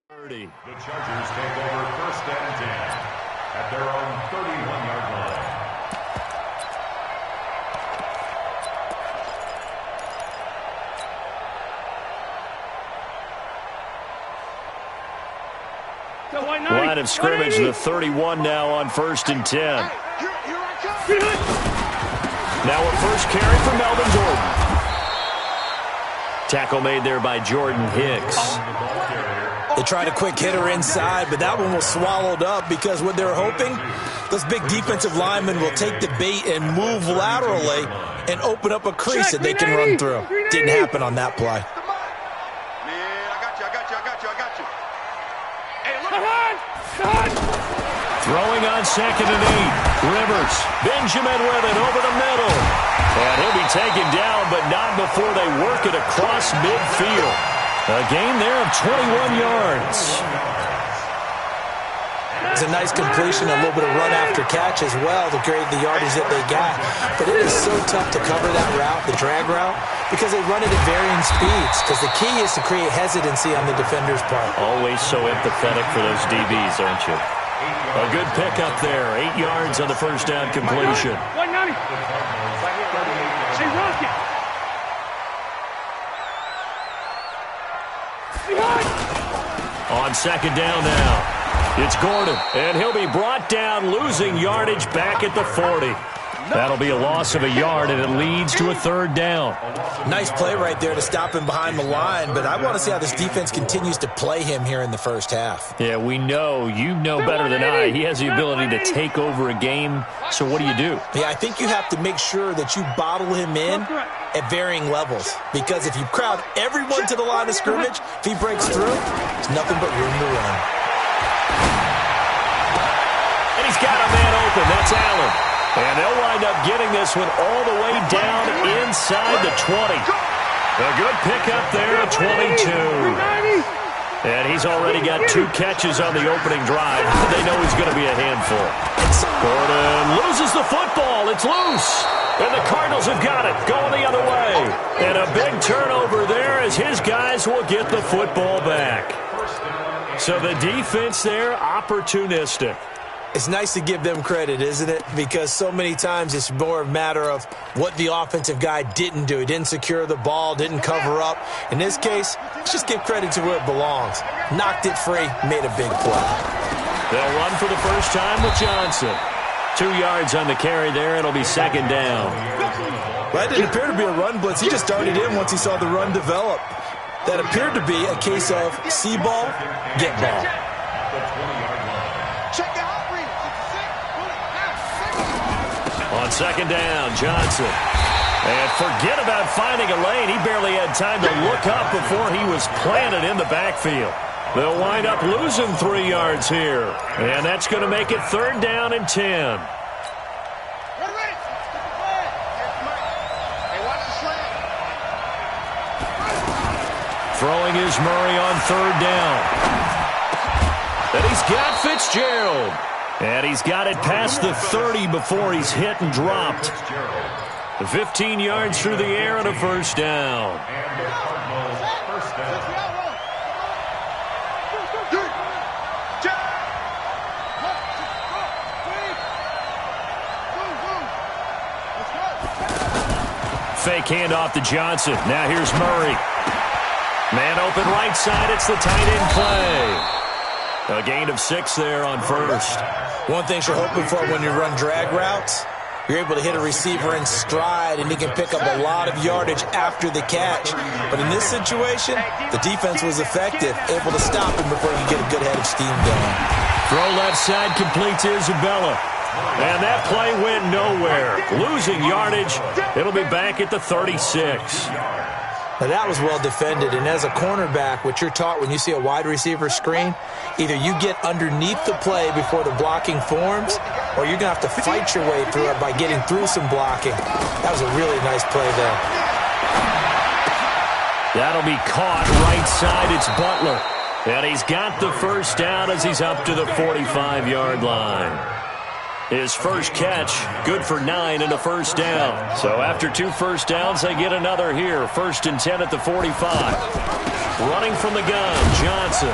30. The Chargers take over 1st and 10 at their own 31-yard line. Line of scrimmage, the 31 now on 1st and 10. Now a first carry for Melvin Gordon. Tackle made there by Jordan Hicks. They tried a quick hitter inside, but that one was swallowed up because what they're hoping, those big defensive linemen will take the bait and move laterally and open up a crease that they can run through. Didn't happen on that play. Throwing on 2nd and 8. Rivers, Benjamin with it over the middle. And he'll be taken down, but not before they work it across midfield. A gain there of 21 yards. It's a nice completion, a little bit of run after catch as well to create the yardage that they got. But it is so tough to cover that route, the drag route, because they run it at varying speeds. Because the key is to create hesitancy on the defender's part. Always so empathetic for those DBs, aren't you? A good pickup there. 8 yards on the first down completion. On 2nd down now. It's Gordon, and he'll be brought down, losing yardage back at the 40. That'll be a loss of a yard, and it leads to a 3rd down. Nice play right there to stop him behind the line, but I want to see how this defense continues to play him here in the first half. Yeah, we know. You know better than I. He has the ability to take over a game, so what do you do? Yeah, I think you have to make sure that you bottle him in at varying levels, because if you crowd everyone to the line of scrimmage, if he breaks through, there's nothing but room to run. And he's got a man open. That's Allen. And they'll wind up getting this one all the way down inside the 20. A good pickup there at 22. And he's already got 2 catches on the opening drive. They know he's going to be a handful. Gordon loses the football. It's loose. And the Cardinals have got it, going the other way. And a big turnover there as his guys will get the football back. So the defense there, opportunistic. It's nice to give them credit, isn't it? Because so many times it's more a matter of what the offensive guy didn't do. He didn't secure the ball, didn't cover up. In this case, let's just give credit to where it belongs. Knocked it free, made a big play. They'll run for the first time with Johnson. 2 yards on the carry there. It'll be 2nd down. Well, that didn't appear to be a run blitz. He just started in once he saw the run develop. That appeared to be a case of see ball, get ball. On 2nd down, Johnson. And forget about finding a lane. He barely had time to look up before he was planted in the backfield. They'll wind up losing 3 yards here. And that's going to make it 3rd down and 10. Throwing is Murray on 3rd down. And he's got Fitzgerald. And he's got it past the 30 before he's hit and dropped. 15 yards through the air and a first down. Fake handoff to Johnson. Now here's Murray. Man open right side. It's the tight end play. A gain of 6 there on first. One thing you're hoping for when you run drag routes, you're able to hit a receiver in stride, and he can pick up a lot of yardage after the catch. But in this situation, the defense was effective, able to stop him before he could get a good head of steam going. Throw left side complete to Isabella. And that play went nowhere. Losing yardage. It'll be back at the 36. Now that was well defended, and as a cornerback, what you're taught when you see a wide receiver screen, either you get underneath the play before the blocking forms, or you're going to have to fight your way through it by getting through some blocking. That was a really nice play there. That'll be caught right side. It's Butler. And he's got the first down as he's up to the 45-yard line. His first catch, good for 9 and a first down. So after 2 first downs, they get another here. 1st and 10 at the 45. Running from the gun, Johnson.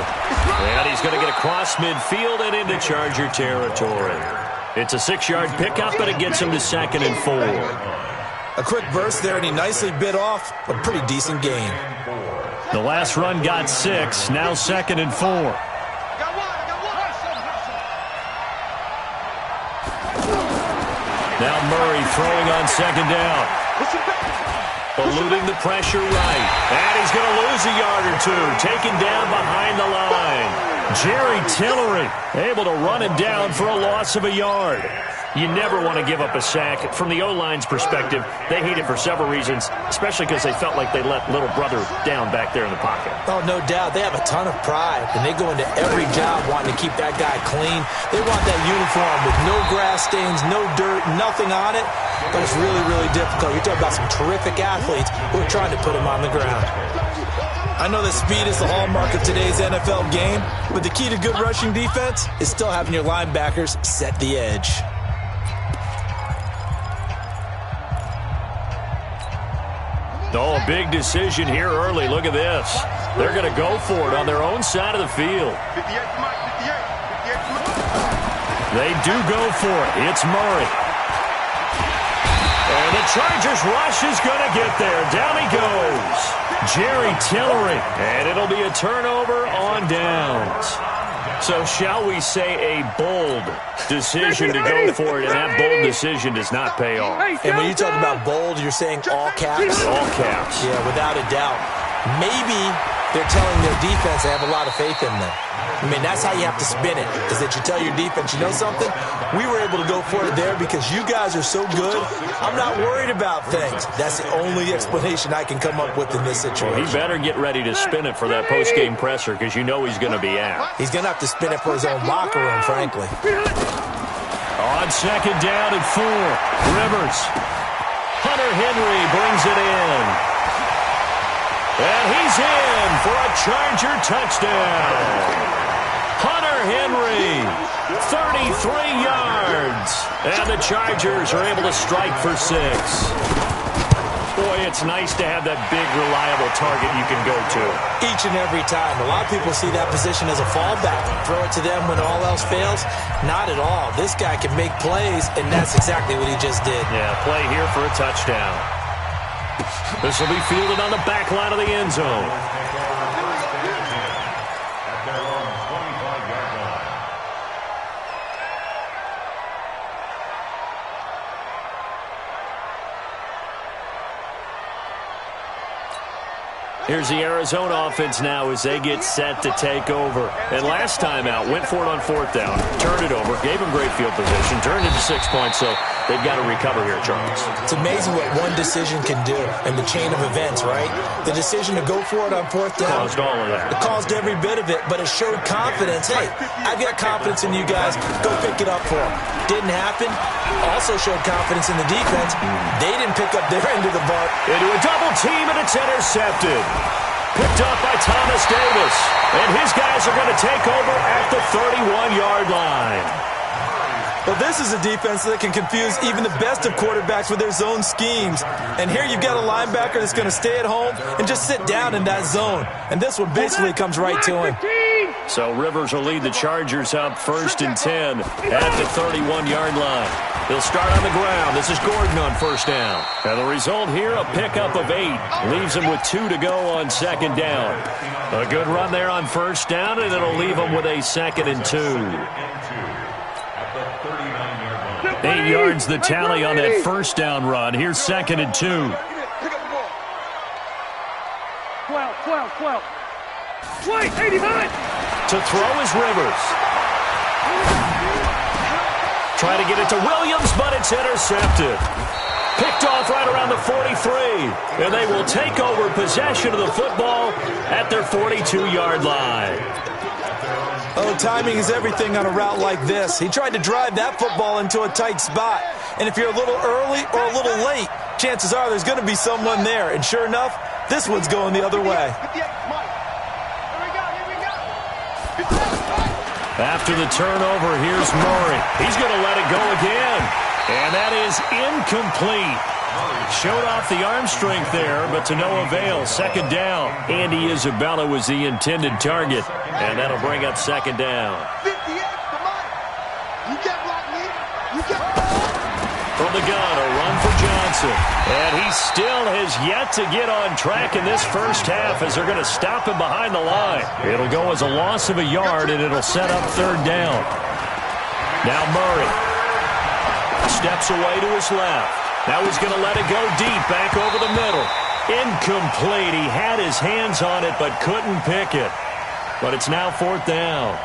And he's going to get across midfield and into Charger territory. It's a 6-yard pickup, but it gets him to 2nd and 4. A quick burst there, and he nicely bit off a pretty decent gain. The last run got 6, now 2nd and 4. Now Murray throwing on 2nd down. Eluding the pressure right. And he's going to lose a yard or 2. Taken down behind the line. Jerry Tillery able to run him down for a loss of a yard. You never want to give up a sack. From the O-line's perspective, they hate it for several reasons, especially because they felt like they let little brother down back there in the pocket. Oh, no doubt. They have a ton of pride, and they go into every job wanting to keep that guy clean. They want that uniform with no grass stains, no dirt, nothing on it, but it's really, really difficult. You're talking about some terrific athletes who are trying to put him on the ground. I know that speed is the hallmark of today's NFL game, but the key to good rushing defense is still having your linebackers set the edge. Oh, a big decision here early. Look at this. They're going to go for it on their own side of the field. They do go for it. It's Murray. And the Chargers rush is going to get there. Down he goes. Jerry Tillery. And it'll be a turnover on downs. So shall we say a bold decision to go for it, and that bold decision does not pay off. And when you talk about bold, you're saying all caps? All caps. Yeah, without a doubt. Maybe they're telling their defense they have a lot of faith in them. I mean, that's how you have to spin it, is that you tell your defense, you know something? We were able to go for it there because you guys are so good. I'm not worried about things. That's the only explanation I can come up with in this situation. Well, he better get ready to spin it for that post-game presser because you know he's going to be out. He's going to have to spin it for his own locker room, frankly. On 2nd down and 4, Rivers. Hunter Henry brings it in. And he's in for a Charger touchdown. Hunter Henry, 33 yards. And the Chargers are able to strike for 6. Boy, it's nice to have that big, reliable target you can go to. Each and every time. A lot of people see that position as a fallback. Throw it to them when all else fails. Not at all. This guy can make plays, and that's exactly what he just did. Yeah, play here for a touchdown. This will be fielded on the back line of the end zone. Here's the Arizona offense now as they get set to take over. And last time out, went for it on 4th down, turned it over, gave them great field position, turned it to 6 points, so they've got to recover here, Charles. It's amazing what one decision can do in the chain of events, right? The decision to go for it on 4th down. Caused all of that. It caused every bit of it, but it showed confidence. Hey, I've got confidence in you guys. Go pick it up for them. Didn't happen. Also showed confidence in the defense. They didn't pick up their end of the bark. Into a double team, and it's intercepted. Picked up by Thomas Davis. And his guys are going to take over at the 31-yard line. Well, this is a defense that can confuse even the best of quarterbacks with their zone schemes. And here you've got a linebacker that's going to stay at home and just sit down in that zone. And this one basically comes right to him. So Rivers will lead the Chargers up 1st and 10 at the 31-yard line. They'll start on the ground. This is Gordon on 1st down. And the result here, a pickup of 8. Leaves them with 2 to go on 2nd down. A good run there on 1st down, and it'll leave them with a 2nd and 2. 8 yards the tally on that 1st down run. Here's 2nd and 2. 12. 85. To throw is Rivers. Try to get it to Williams, but it's intercepted. Picked off right around the 43. And they will take over possession of the football at their 42-yard line. Oh, timing is everything on a route like this. He tried to drive that football into a tight spot. And if you're a little early or a little late, chances are there's going to be someone there. And sure enough, this one's going the other way. After the turnover, here's Murray. He's going to let it go again. And that is incomplete. Showed off the arm strength there, but to no avail. Second down. Andy Isabella was the intended target, and that'll bring up second down. 58, come on. You can't block me. You can't. From the gun, a run for Johnson. And he still has yet to get on track in this first half as they're going to stop him behind the line. It'll go as a loss of a yard, and it'll set up third down. Now Murray steps away to his left. Now he's going to let it go deep, back over the middle. Incomplete. He had his hands on it, but couldn't pick it. But it's now fourth down.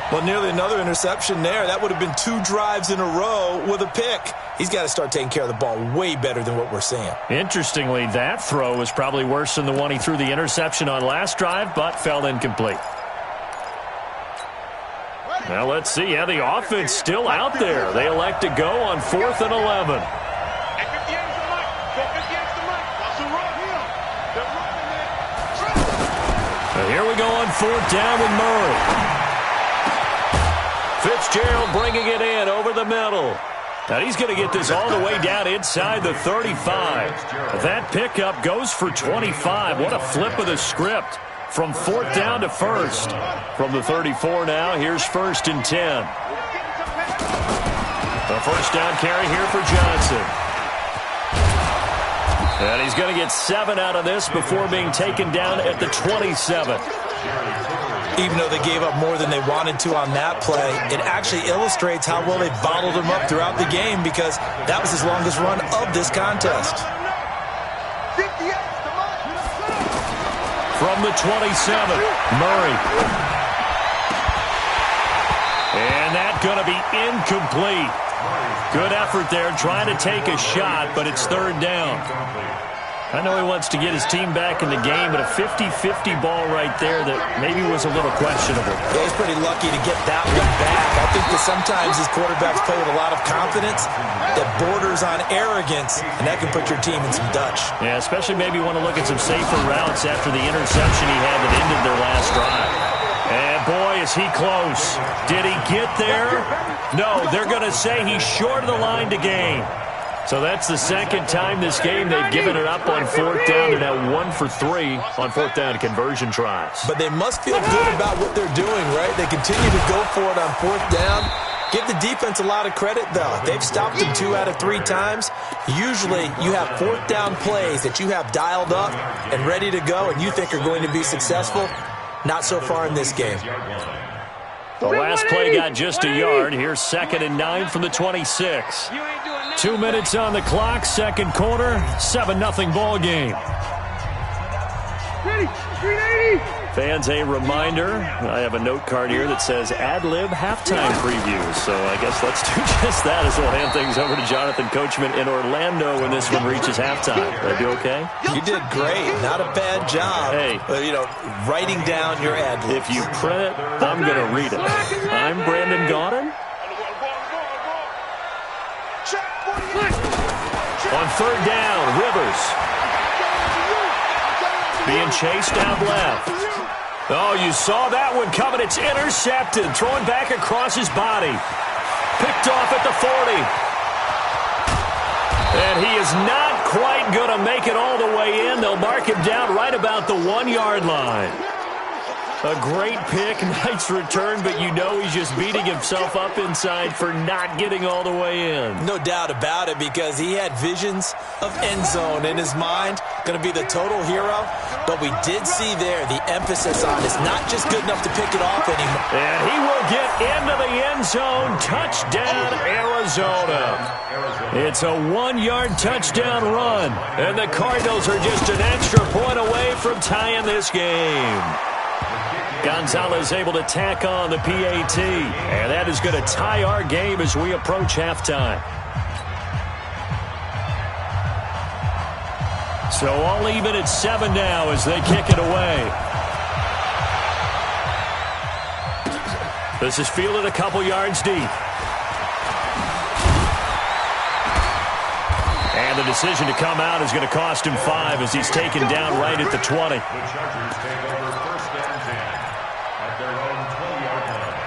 Well, nearly another interception there. That would have been 2 drives in a row with a pick. He's got to start taking care of the ball way better than what we're seeing. Interestingly, that throw was probably worse than the one he threw the interception on last drive, but fell incomplete. Now let's see. Yeah, the offense still out there. They elect to go on 4th and 11. Now here we go on 4th down with Murray. Fitzgerald bringing it in over the middle. Now he's going to get this all the way down inside the 35. That pickup goes for 25. What a flip of the script. From 4th down to 1st. From the 34 now, here's 1st and 10. A first down carry here for Johnson. And he's going to get 7 out of this before being taken down at the 27. Even though they gave up more than they wanted to on that play, it actually illustrates how well they bottled him up throughout the game because that was his longest run of this contest. From the 27, Murray. And that's going to be incomplete. Good effort there trying to take a shot, but it's third down. I know he wants to get his team back in the game, but a 50-50 ball right there that maybe was a little questionable. Yeah, he's pretty lucky to get that one back. I think that sometimes these quarterbacks play with a lot of confidence that borders on arrogance, and that can put your team in some Dutch. Yeah, especially maybe want to look at some safer routes after the interception he had that ended their last drive. And boy, is he close. Did he get there? No, they're going to say he's short of the line to gain. So that's the second time this game they've given it up on 4th down. They're now 1 for 3 on 4th down conversion tries. But they must feel good about what they're doing, right? They continue to go for it on 4th down. Give the defense a lot of credit, though. They've stopped them 2 out of 3 times. Usually you have 4th down plays that you have dialed up and ready to go and you think are going to be successful. Not so far in this game. The last play got just a yard. Here's 2nd and 9 from the 26. 2 minutes on the clock, second quarter, 7-0 ball game. Ready, 380. Fans, a reminder, I have a note card here that says ad-lib halftime previews. So I guess let's do just that as we'll hand things over to Jonathan Coachman in Orlando when this one reaches halftime. Did I do okay? You did great. Not a bad job. Hey. Writing down your ad-libs. If you print it, I'm going to read it. I'm Brandon Gaudin. On 3rd down, Rivers. Being chased out left. Oh, you saw that one coming. It's intercepted. Throwing back across his body. Picked off at the 40. And he is not quite going to make it all the way in. They'll mark him down right about the 1-yard line. A great pick, nice return, but you know he's just beating himself up inside for not getting all the way in. No doubt about it, because he had visions of end zone in his mind. Going to be the total hero. But we did see there the emphasis on it's not just good enough to pick it off anymore. And he will get into the end zone. Touchdown, Arizona. It's a 1-yard touchdown run. And the Cardinals are just an extra point away from tying this game. Gonzalez able to tack on the PAT. And that is going to tie our game as we approach halftime. So all even at 7 now as they kick it away. This is fielded a couple yards deep. And the decision to come out is going to cost him 5 as he's taken down right at the 20. The Chargers take over 1st and 10 at their own 20-yard line.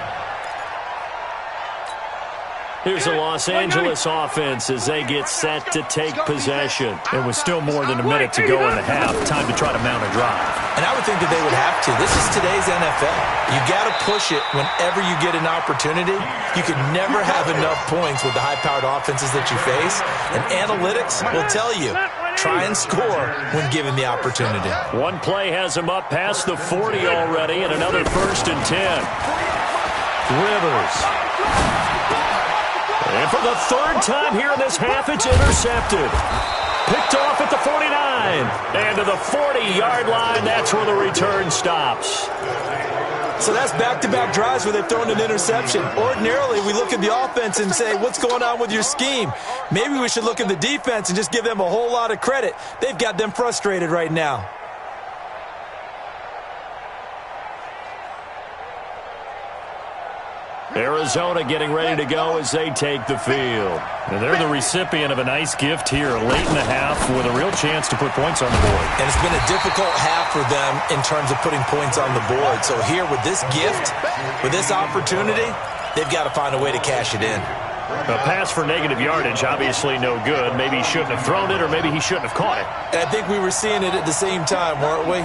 Here's the Los Angeles offense as they get set to take possession. It was still more than a minute to go in the half. Time to try to mount a drive. And I would think that they would have to. This is today's NFL. You got to push it whenever you get an opportunity. You can never have enough points with the high-powered offenses that you face. And analytics will tell you, try and score when given the opportunity. One play has him up past the 40 already, and another 1st and 10. Rivers. And for the 3rd time here in this half, it's intercepted. Picked off at the 49. And to the 40-yard line, that's where the return stops. So that's back-to-back drives where they've thrown an interception. Ordinarily, we look at the offense and say, what's going on with your scheme? Maybe we should look at the defense and just give them a whole lot of credit. They've got them frustrated right now. Arizona getting ready to go as they take the field. And they're the recipient of a nice gift here late in the half with a real chance to put points on the board. And it's been a difficult half for them in terms of putting points on the board. So here with this gift, with this opportunity, they've got to find a way to cash it in. A pass for negative yardage, obviously no good. Maybe he shouldn't have thrown it, or maybe he shouldn't have caught it. And I think we were seeing it at the same time, weren't we?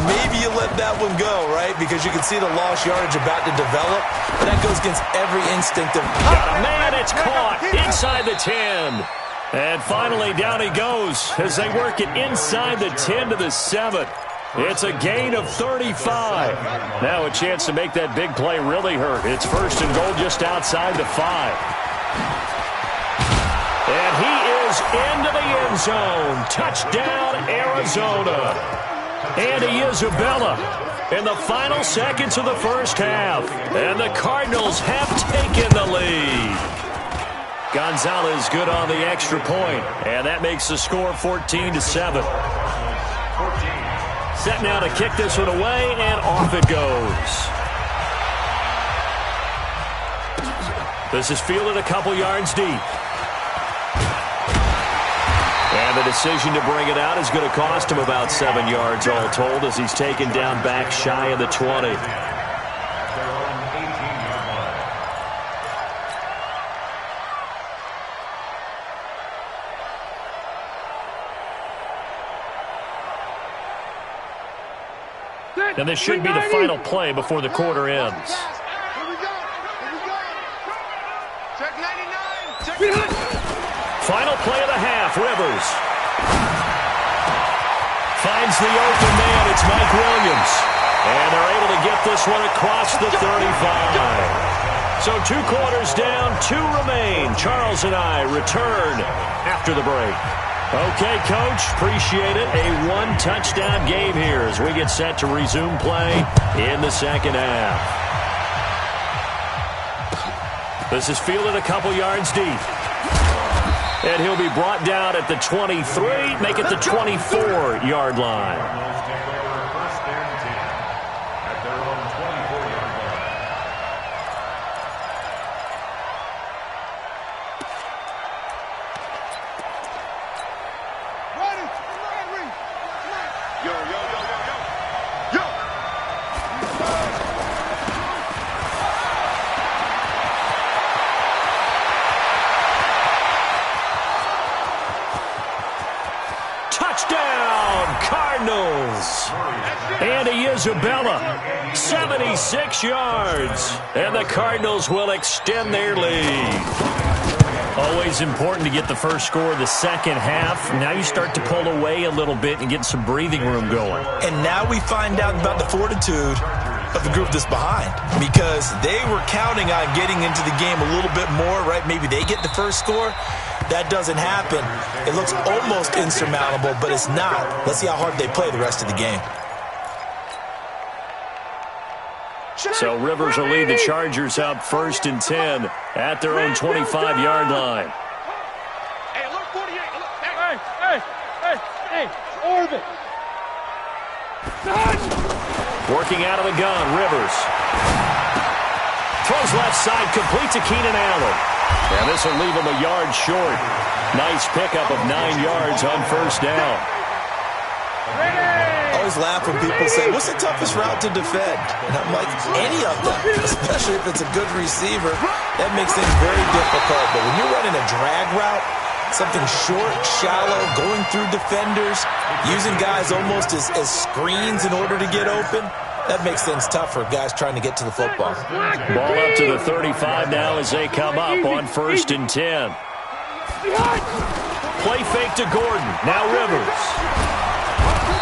Maybe you let that one go, right? Because you can see the lost yardage about to develop. But that goes against every instinct of... Got a man, it's caught inside the 10. And finally, down he goes as they work it inside the 10 to the 7. It's a gain of 35. Now a chance to make that big play really hurt. It's 1st and goal just outside the 5. And he is into the end zone. Touchdown, Arizona. Andy Isabella in the final seconds of the 1st half. And the Cardinals have taken the lead. Gonzalez good on the extra point. And that makes the score 14-7. Set now to kick this one away, and off it goes. This is fielded a couple yards deep. And the decision to bring it out is going to cost him about 7 yards all told as he's taken down back shy of the 20. And this should be the final play before the quarter ends. Here we go. Check 99. Check 99. Final play of the half, Rivers. Finds the open man, it's Mike Williams. And they're able to get this one across the 35. So 2 quarters down, 2 remain. Charles and I return after the break. Okay, Coach, appreciate it. A 1-touchdown game here as we get set to resume play in the 2nd half. This is fielded a couple yards deep. And he'll be brought down at the 23, make it the 24-yard line. Andy Isabella, 76 yards, and the Cardinals will extend their lead. Always important to get the first score of the 2nd half. Now you start to pull away a little bit and get some breathing room going. And now we find out about the fortitude of the group that's behind, because they were counting on getting into the game a little bit more, right? Maybe they get the first score. That doesn't happen. It looks almost insurmountable, but it's not. Let's see how hard they play the rest of the game. So Rivers will lead the Chargers up 1st and 10 at their own 25-yard line. Hey, look, 48. Hey, orbit. Working out of the gun, Rivers. Throws left side, complete to Keenan Allen. And this will leave him a yard short. Nice pickup of 9 yards on 1st down. Oh, always laugh when people say, what's the toughest route to defend? And I'm like, any of them, especially if it's a good receiver. That makes things very difficult. But when you're running a drag route, something short, shallow, going through defenders, using guys almost as screens in order to get open, that makes things tough for guys trying to get to the football. Ball up to the 35 now as they come up on 1st and 10. Play fake to Gordon. Now Rivers.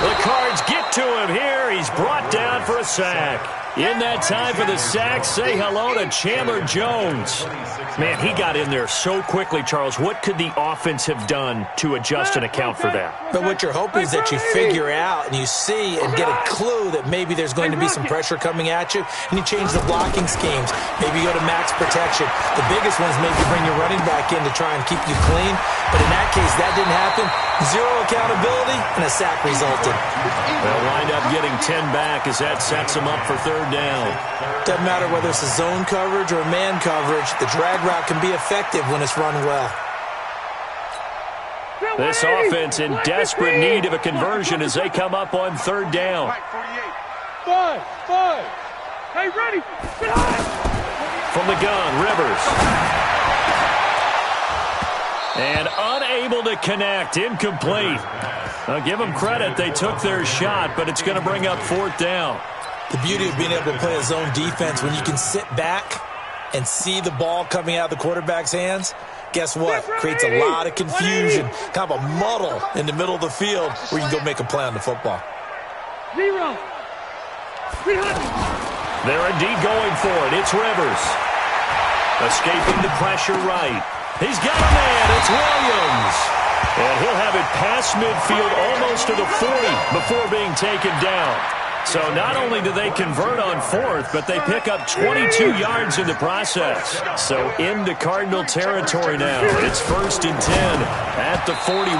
The Cards get to him here. He's brought down for a sack. In that time for the sack, say hello to Chandler Jones. Man, he got in there so quickly, Charles. What could the offense have done to adjust and account for that? But what you're hoping is that you figure out and you see and get a clue that maybe there's going to be some pressure coming at you, and you change the blocking schemes. Maybe you go to max protection. The biggest ones maybe bring your running back in to try and keep you clean. But in that case, that didn't happen. Zero accountability, and a sack resulted. They'll wind up getting 10 back as that sets them up for 3rd down. Doesn't matter whether it's a zone coverage or a man coverage. The drag route can be effective when it's run well. This offense in desperate need of a conversion as they come up on 3rd down. 5. Hey, ready. From the gun, Rivers. And unable to connect, incomplete. I'll give them credit. They took their shot, but it's going to bring up 4th down. The beauty of being able to play a zone defense when you can sit back and see the ball coming out of the quarterback's hands, guess what? Creates a lot of confusion, kind of a muddle in the middle of the field where you can go make a play on the football. They're indeed going for it. It's Rivers. Escaping the pressure right. He's got a man. It's Williams. And he'll have it past midfield almost to the 40 before being taken down. So not only do they convert on 4th, but they pick up 22 yards in the process. So into Cardinal territory now. It's 1st and 10 at the 41.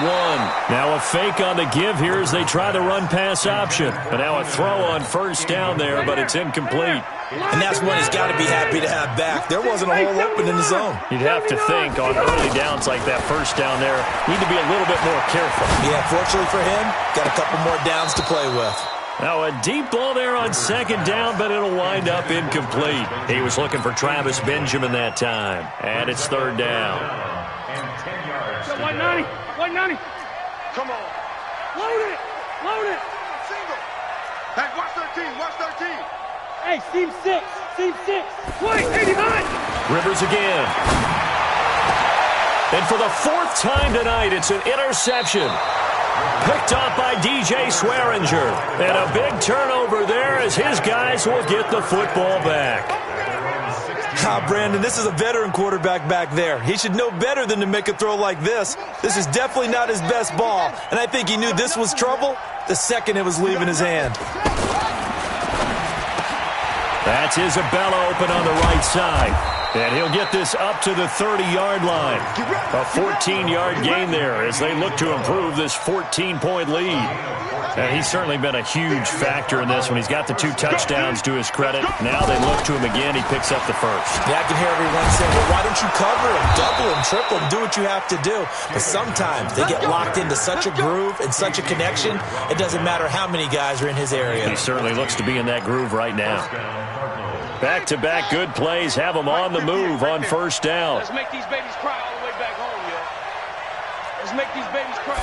Now a fake on the give here as they try the run-pass option. But now a throw on 1st down there, but it's incomplete. And that's one he's got to be happy to have back. There wasn't a hole open in the zone. You'd have to think on early downs like that 1st down there, need to be a little bit more careful. Yeah, fortunately for him, got a couple more downs to play with. Now a deep ball there on 2nd down, but it'll wind up incomplete. He was looking for Travis Benjamin that time. And it's 3rd down. 190. Come on. Load it. Single. Hey, watch 13. Hey, seam 6. Wait, 89. Rivers again. And for the 4th time tonight, it's an interception. Picked off by DJ Swearinger. And a big turnover there as his guys will get the football back. Brandon, this is a veteran quarterback back there. He should know better than to make a throw like this. This is definitely not his best ball. And I think he knew this was trouble the second it was leaving his hand. That's Isabella open on the right side. And he'll get this up to the 30-yard line. A 14-yard gain there as they look to improve this 14-point lead. And he's certainly been a huge factor in this when he's got the 2 touchdowns to his credit. Now they look to him again. He picks up the 1st. Yeah, I can hear everyone saying, well, why don't you cover him, double him, triple him, do what you have to do. But sometimes they get locked into such a groove and such a connection, it doesn't matter how many guys are in his area. He certainly looks to be in that groove right now. Back-to-back good plays have him on the move on 1st down. Let's make these babies cry all the way back home, yo. Let's make these babies cry.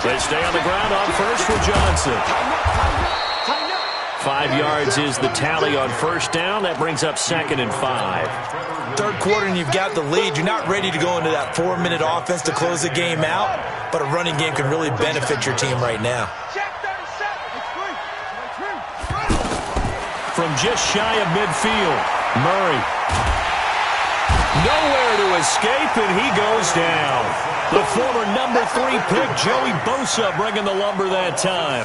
They stay on the ground on 1st for Johnson. 5 yards is the tally on 1st down. That brings up 2nd and 5. 3rd quarter and you've got the lead. You're not ready to go into that 4-minute offense to close the game out, but a running game can really benefit your team right now. From just shy of midfield, Murray. Nowhere to escape, and he goes down. The former number 3 pick, Joey Bosa, bringing the lumber that time.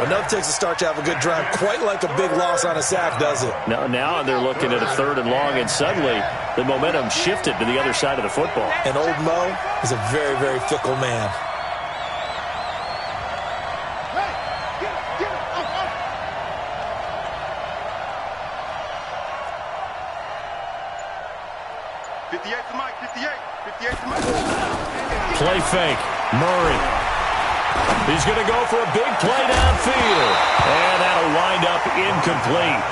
Enough takes a start to have a good drive. Quite like a big loss on a sack, does it? Now they're looking at a 3rd and long, and suddenly the momentum shifted to the other side of the football. And old Mo is a very, very fickle man. Play fake. Murray. He's going to go for a big play downfield. And that'll wind up incomplete.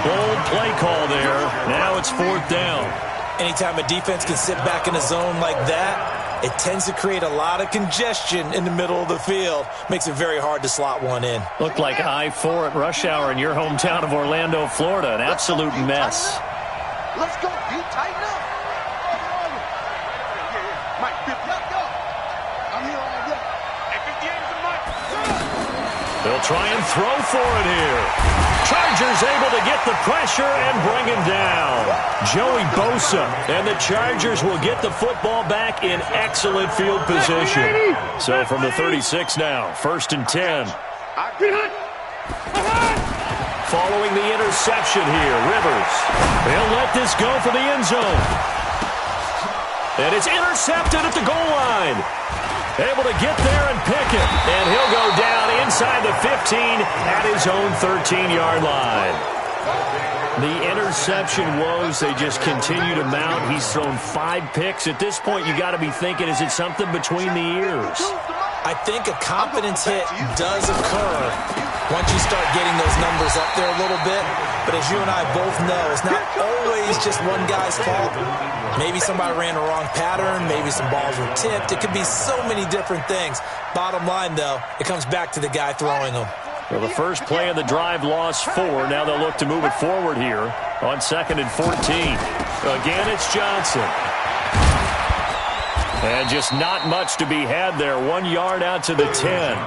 Bold play call there. Now it's 4th down. Anytime a defense can sit back in a zone like that, it tends to create a lot of congestion in the middle of the field. Makes it very hard to slot one in. Looked like I-4 at rush hour in your hometown of Orlando, Florida. An absolute mess. Let's go. You tighten up. Mike, 50. Let's go. I'm here all day. Hey, 58 is the Mike. They'll try and throw for it here. Chargers able to get the pressure and bring him down. Joey Bosa, and the Chargers will get the football back in excellent field position. So from the 36 now, 1st and 10. Following the interception here, Rivers. He'll let this go for the end zone. And it's intercepted at the goal line. Able to get there and pick it. And he'll go down inside the 15 at his own 13-yard line. The interception woes, they just continue to mount. He's thrown 5 picks. At this point, you got to be thinking, is it something between the ears? I think a confidence hit does occur once you start getting those numbers up there a little bit. But as you and I both know, it's not always just one guy's fault. Maybe somebody ran the wrong pattern. Maybe some balls were tipped. It could be so many different things. Bottom line, though, it comes back to the guy throwing them. Well, the first play of the drive lost 4. Now they'll look to move it forward here on 2nd and 14. Again, it's Johnson. And just not much to be had there. 1 yard out to the 10.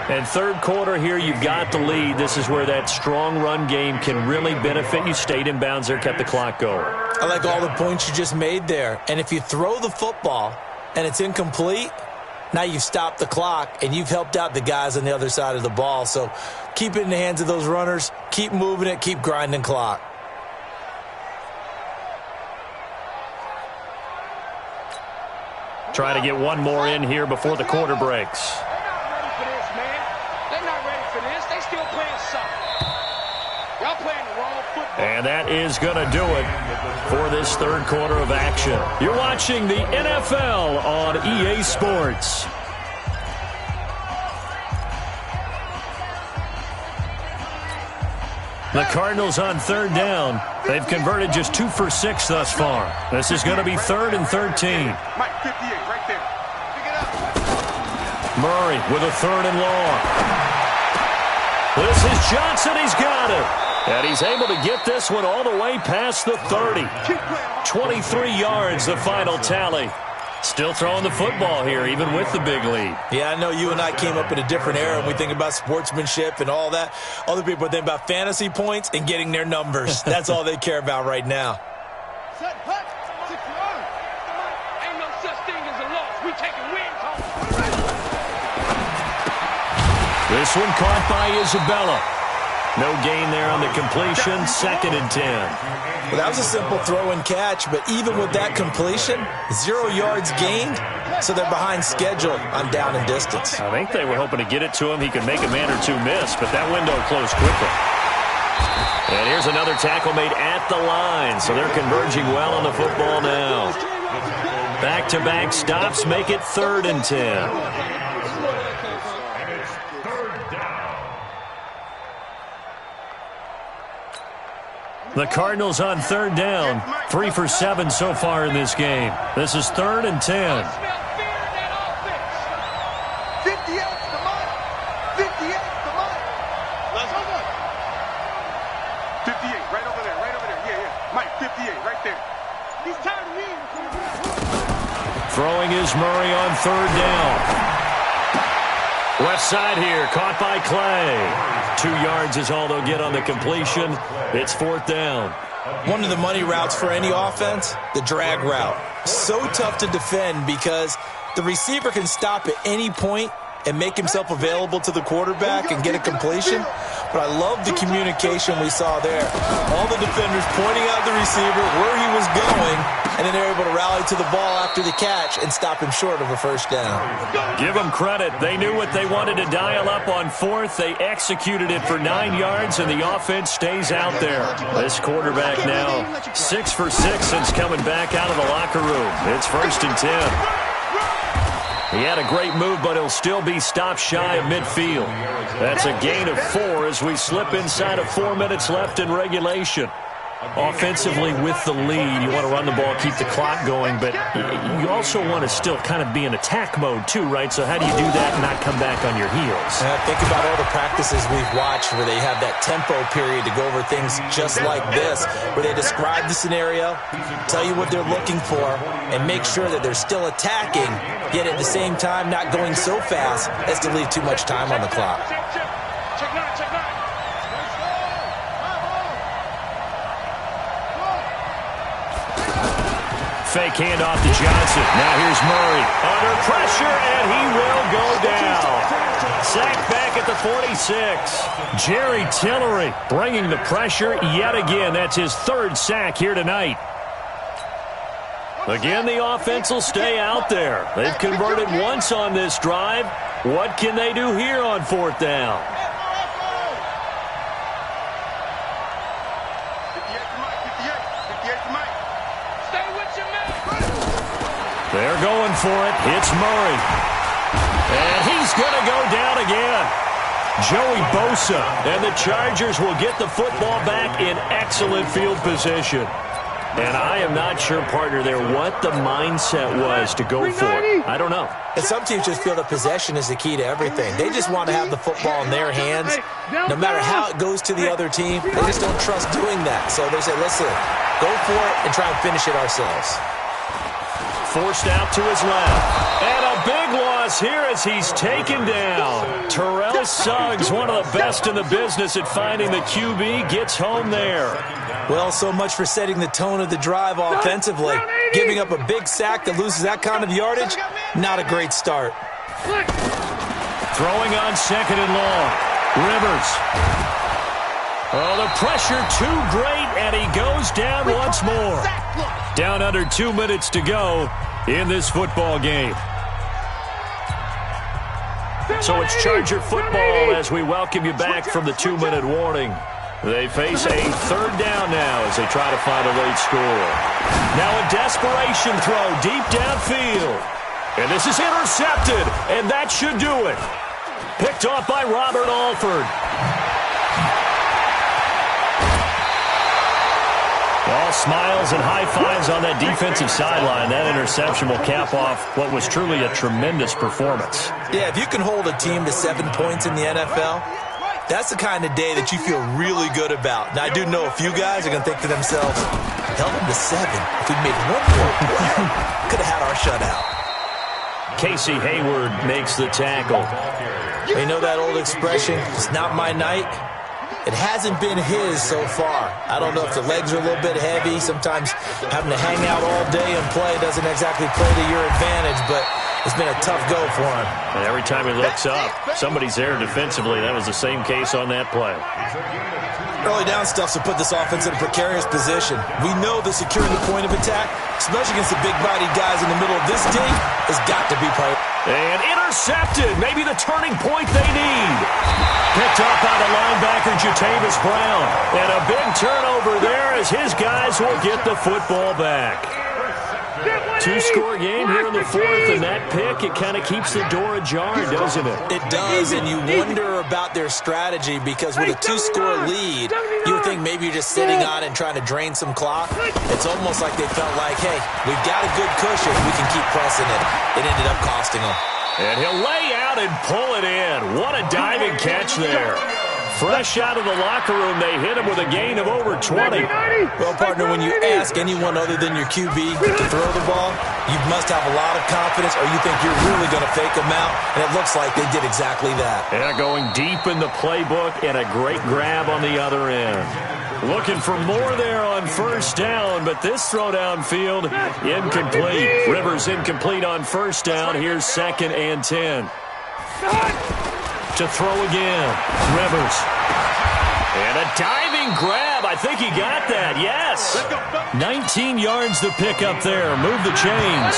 And 3rd quarter here, you've got the lead. This is where that strong run game can really benefit you. Stayed in bounds there, kept the clock going. I like all the points you just made there. And if you throw the football and it's incomplete, now you've stopped the clock and you've helped out the guys on the other side of the ball. So keep it in the hands of those runners. Keep moving it. Keep grinding clock. Try to get one more in here before the quarter breaks. And that is going to do it for this 3rd quarter of action. You're watching the NFL on EA Sports. The Cardinals on 3rd down. They've converted just 2 for 6 thus far. This is going to be 3rd and 13. Mike, 58, right there. Pick it up. Murray with a 3rd and long. This is Johnson. He's got it. And he's able to get this one all the way past the 30. 23 yards, the final tally. Still throwing the football here, even with the big lead. Yeah, I know you and I came up in a different era, and we think about sportsmanship and all that. Other people think about fantasy points and getting their numbers. That's all they care about right now. Ain't no such thing as a loss. We taking wins home. This one caught by Isabella. No gain there on the completion. 2nd and 10. Well, that was a simple throw and catch, but even with that completion, 0 yards gained, so they're behind schedule on down and distance. I think they were hoping to get it to him. He could make a man or two miss, but that window closed quickly. And here's another tackle made at the line, so they're converging well on the football now. Back-to-back stops make it 3rd and 10. The Cardinals on 3rd down. 3 for 7 so far in this game. This is 3rd and 10. 58 to Mike. 58 to Mike. Let's go. 58, right over there, right over there. Yeah, yeah. Mike, 58, right there. He's tired of me. Throwing is Murray on 3rd down. Left side here, caught by Clay. 2 yards is all they'll get on the completion. It's 4th down. One of the money routes for any offense, the drag route. So tough to defend because the receiver can stop at any point and make himself available to the quarterback and get a completion. But I love the communication we saw there. All the defenders pointing out the receiver, where he was going, and then they're able to rally to the ball after the catch and stop him short of a 1st down. Give them credit. They knew what they wanted to dial up on 4th. They executed it for 9 yards, and the offense stays out there. This quarterback now 6 for 6 since coming back out of the locker room. It's 1st and 10. He had a great move, but he'll still be stopped shy of midfield. That's a gain of 4 as we slip inside of 4 minutes left in regulation. Offensively with the lead, you want to run the ball, keep the clock going, but you also want to still kind of be in attack mode too, right? So how do you do that and not come back on your heels? Think about all the practices we've watched where they have that tempo period to go over things just like this, where they describe the scenario, tell you what they're looking for, and make sure that they're still attacking, yet at the same time not going so fast as to leave too much time on the clock. Check nine, check nine. Fake handoff to Johnson. Now here's Murray. Under pressure, and he will go down. Sacked back at the 46. Jerry Tillery bringing the pressure yet again. That's his 3rd sack here tonight. Again, the offense will stay out there. They've converted once on this drive. What can they do here on 4th down? They're going for it. It's Murray. And he's going to go down again. Joey Bosa. And the Chargers will get the football back in excellent field position. And I am not sure, partner, there what the mindset was to go for it. I don't know. And some teams just feel that possession is the key to everything. They just want to have the football in their hands. No matter how it goes to the other team, they just don't trust doing that. So they say, listen, go for it and try and finish it ourselves. Forced out to his left. And a big loss here as he's taken down. Terrell Suggs, one of the best in the business at finding the QB, gets home there. Well, so much for setting the tone of the drive offensively. Giving up a big sack that loses that kind of yardage, not a great start. Throwing on 2nd and long. Rivers. Oh, the pressure too great, and he goes down once more. Down under 2 minutes to go in this football game. So it's Charger football as we welcome you back from the 2-minute warning. They face a 3rd down now as they try to find a late score. Now a desperation throw deep downfield. And this is intercepted, and that should do it. Picked off by Robert Alford. All smiles and high fives on that defensive sideline. That interception will cap off what was truly a tremendous performance. Yeah, if you can hold a team to 7 points in the NFL, that's the kind of day that you feel really good about. Now, I do know a few guys are going to think to themselves, held them to 7. If we made one more play, could have had our shutout. Casey Hayward makes the tackle. You know that old expression, it's not my night? It hasn't been his so far. I don't know if the legs are a little bit heavy. Sometimes having to hang out all day and play doesn't exactly play to your advantage, but it's been a tough go for him. And every time he looks up, somebody's there defensively. That was the same case on that play. Early down stuffs will put this offense in a precarious position. We know that securing the point of attack, especially against the big-bodied guys in the middle of this dig, has got to be priority. And intercepted. Maybe the turning point they need. Picked up by the linebacker, Jatavis Brown. And a big turnover there as his guys will get the football back. 2-score game here in the 4th, and that pick, it kind of keeps the door ajar, doesn't it? It does, and you wonder about their strategy because with a 2-score lead, you would think maybe you're just sitting on it and trying to drain some clock. It's almost like they felt like, hey, we've got a good cushion. We can keep pressing it. It ended up costing them. And he'll lay out and pull it in. What a diving catch there. Fresh out of the locker room, they hit him with a gain of over 20. Well, partner, when you ask anyone other than your QB to throw the ball, you must have a lot of confidence or you think you're really going to fake them out, and it looks like they did exactly that. Yeah, going deep in the playbook and a great grab on the other end. Looking for more there on 1st down, but this throw downfield incomplete. Rivers incomplete on 1st down. Here's 2nd and 10. To throw again. Rivers. And a diving grab. I think he got that. Yes. 19 yards to pick up there. Move the chains.